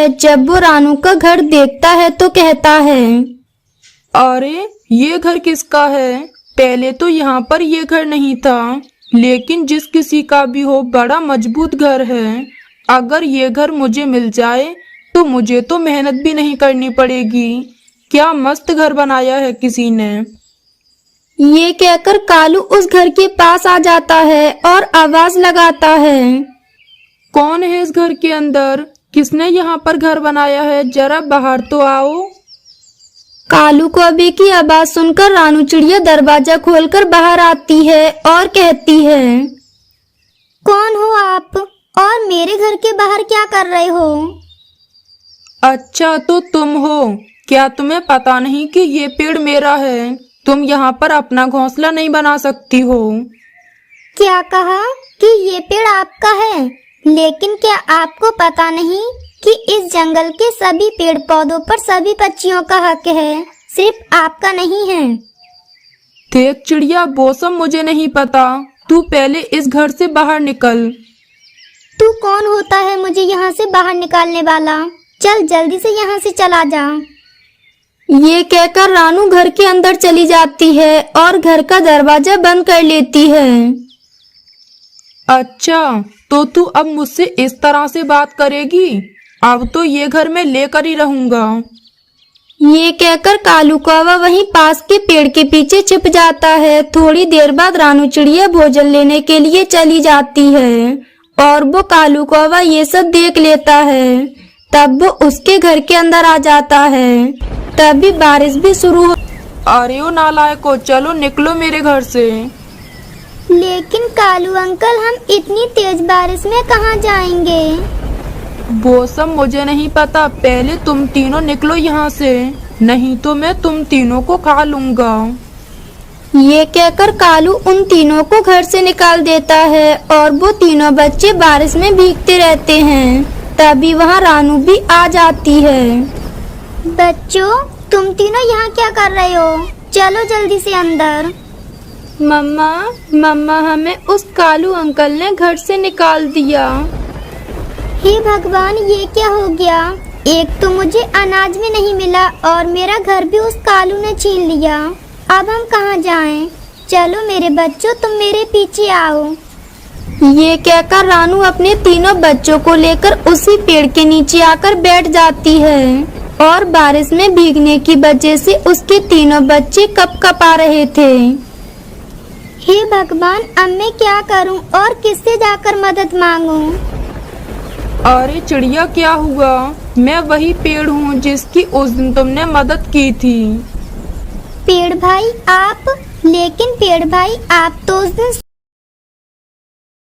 है। जब वो रानू का घर देखता है तो कहता है, अरे ये घर किसका है? पहले तो यहाँ पर ये घर नहीं था, लेकिन जिस किसी का भी हो बड़ा मजबूत घर है। अगर ये घर मुझे मिल जाए तो मुझे तो मेहनत भी नहीं करनी पड़ेगी। क्या मस्त घर बनाया है किसी ने। ये कहकर कालू उस घर के पास आ जाता है और आवाज लगाता है, कौन है इस घर के अंदर? किसने यहाँ पर घर बनाया है? जरा बाहर तो आओ। कालू कौवे की आवाज सुनकर रानू चिड़िया दरवाजा खोलकर बाहर आती है और कहती है, कौन हो आप और मेरे घर के बाहर क्या कर रहे हो? अच्छा तो तुम हो। क्या तुम्हें पता नहीं कि ये पेड़ मेरा है? तुम यहाँ पर अपना घोंसला नहीं बना सकती हो। क्या कहा कि ये पेड़ आपका है? लेकिन क्या आपको पता नहीं कि इस जंगल के सभी पेड़ पौधों पर सभी पक्षियों का हक है, सिर्फ आपका नहीं है। देख चिड़िया, वो सब मुझे नहीं पता। तू पहले इस घर से बाहर निकल। तू कौन होता है मुझे यहाँ से बाहर निकालने वाला? चल जल्दी से यहाँ से चला जा। ये कहकर रानू घर के अंदर चली जाती है और घर का दरवाजा बंद कर लेती है। अच्छा तो तू अब मुझसे इस तरह से बात करेगी? अब तो ये घर मैं लेकर ही रहूंगा। ये कहकर कालू कौवा वहीं पास के पेड़ के पीछे छिप जाता है। थोड़ी देर बाद रानू चिड़िया भोजन लेने के लिए चली जाती है और वो कालू कौवा ये सब देख लेता है। तब वो उसके घर के अंदर आ जाता है। तभी बारिश भी शुरू हो। अरे ओ नालायको, चलो निकलो मेरे घर से। लेकिन कालू अंकल, हम इतनी तेज बारिश में कहाँ जाएंगे? वो सब मुझे नहीं पता। पहले तुम तीनों निकलो यहाँ से, नहीं तो मैं तुम तीनों को खा लूंगा। ये कहकर कालू उन तीनों को घर से निकाल देता है और वो तीनों बच्चे बारिश में भीगते रहते हैं। तभी वहाँ रानू भी आ जाती है। बच्चों, तुम तीनों यहाँ क्या कर रहे हो? चलो जल्दी से अंदर। मम्मा हमें उस कालू अंकल ने घर से निकाल दिया। हे भगवान, ये क्या हो गया? एक तो मुझे अनाज भी नहीं मिला और मेरा घर भी उस कालू ने छीन लिया। अब हम कहाँ जाएं? चलो मेरे बच्चों, तुम मेरे पीछे आओ। ये कहकर रानू अपने तीनों बच्चों को लेकर उसी पेड़ के नीचे आकर बैठ जाती है और बारिश में भीगने की वजह से उसके तीनों बच्चे कपकपा रहे थे। हे भगवान, अब मैं क्या करूं और किससे जाकर मदद मांगूं? अरे चिड़िया, क्या हुआ? मैं वही पेड़ हूँ जिसकी उस दिन तुमने मदद की थी। पेड़ भाई आप? लेकिन पेड़ भाई, आप तो उस दिन